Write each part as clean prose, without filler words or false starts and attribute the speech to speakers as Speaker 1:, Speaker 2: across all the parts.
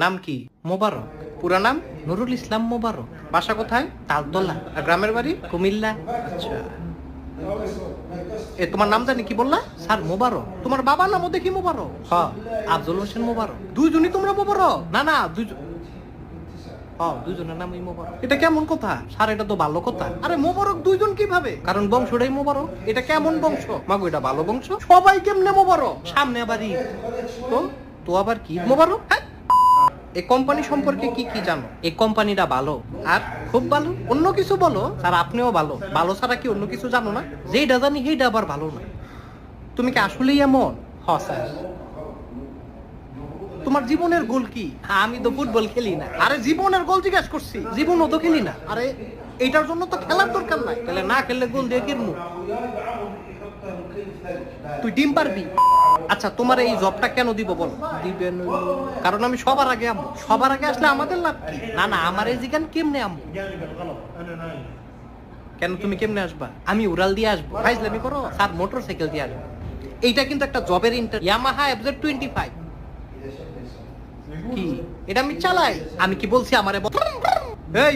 Speaker 1: নাম কি? মোবারক। পুরা নাম? নুরুল ইসলাম মোবারক। বাসা কোথায়? তালতলা। আর গ্রামের বাড়ি? কুমিল্লা। আচ্ছা, তোমার নাম জানি কি বললা? স্যার মোবারক। তোমার বাবার নামও দেখি মোবারক। হ্যাঁ, আফজল হোসেন মোবারক। দুইজনই তোমরা মোবারক? না না, দুইজনের নামই মোবারক। এটা কেমন কথা? স্যার এটা তো ভালো কথা। আরে মোবারক দুইজন কিভাবে? কারণ বংশটাই মোবারক। এটা কেমন বংশ? মাগো এটা ভালো বংশ। সবাই কেমনে মোবারক? সামনে আবার ঈদ। তো আবার কি মোবারক? এই কোম্পানি সম্পর্কে কি কি জানো? এই কোম্পানিটা ভালো। আর খুব ভালো? অন্য কিছু বলো। স্যার আপনিও ভালো। ভালো ছাড়া কি অন্য কিছু জানো না? যেটা জানি সেইটা আবার ভালো না। তুমি কি আসলেই এমন? হ্যাঁ স্যার। তোমার জীবনের গোল কি? আমি তো ফুটবল খেলি না। আরে জীবনের গোল জিজ্ঞেস করছি। জীবনও তো খেলি না। আরে এইটার জন্য তো খেলার দরকার নাই। তাহলে না খেললে গোল দিয়ে কিরমু? তুই ডিম পারবি? আচ্ছা, তোমার এই জবটা কেন দিব বল? দিবেন কারণ আমি সবার আগে আমবো। সবার আগে আসলে আমাদের লাভ কি? না না, আমার এই জিগান কেমনে আমবো? কেন তুমি কেমনে আসবা? আমি উড়াল দিয়ে আসবো। ফাইজলামি করো? স্যার মোটরসাইকেল দিয়ে আসবো। এইটা কিন্তু একটা জবের ইন্টারভিউ। Yamaha FZ25। কি এটা আমি চালাই? আমি কি বলছি আমারে এই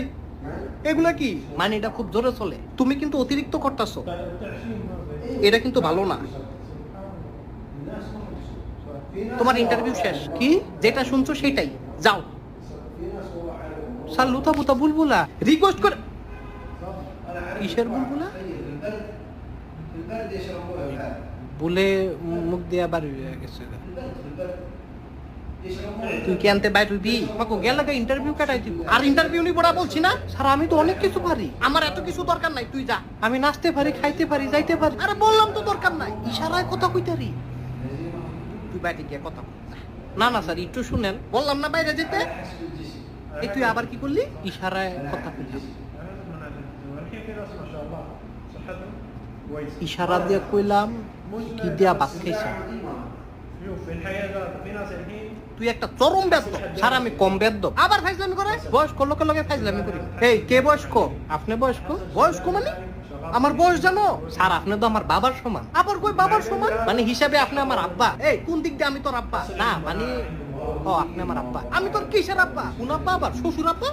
Speaker 1: এগুলা কি? মানে এটা খুব জোরে চলে। তুমি কিন্তু অতিরিক্ত করতেছো। এটা কিন্তু ভালো না। তোমার ইন্টারভিউ শেষ। কি যেটা শুনছো সেটাই, যাও। স্যার লুতা পুতা বুলবুলা রিকোয়েস্ট করে। কিসের বুলবুলা? বলে মুখ দিয়ে বাড়ি হয়ে গেছে। তুই কি আনতে বাইর হইবি? আমাকে গেল ইন্টারভিউ কাটাই দিব। আর ইন্টারভিউ নিব না বলছি না? স্যার আমি তো অনেক কিছু পারি। আমার এত কিছু দরকার নাই, তুই যা। আমি নাচতে পারি, খাইতে পারি, যাইতে পারি। আরে বললাম তো দরকার নাই। ইশারায় কথা কইতারি। তুই বাইরে গিয়ে কথা বল। না না স্যার একটু শুনেন। বললাম না বাইরে যেতে। এই তুই আবার কি করলি? ইশারায় কথা কইলি। ইশারা দিয়ে কইলাম কি দিয়া ভাত খাইছ। তুই একটা চরম ব্যস্ত। স্যার আমি কম বেদ্য। আবার ফাইজলামি করে? বয়স্ক লোকের লগে ফাইজলামি করি? এই কে বয়স্ক? আপনি বয়স্ক? বয়স্ক মানে? আমার বয়স জানো? স্যার আপনি তো আমার বাবার সমান। আবার কই বাবার সমান? মানে হিসাবে আপনি আমার আব্বা। এই কোন দিক দিয়ে আমি তোর আব্বা? না মানে আপনি আমার আব্বা। আমি তোর কিসের আব্বা? কোন আব্বা? আবার শ্বশুর আব্বা?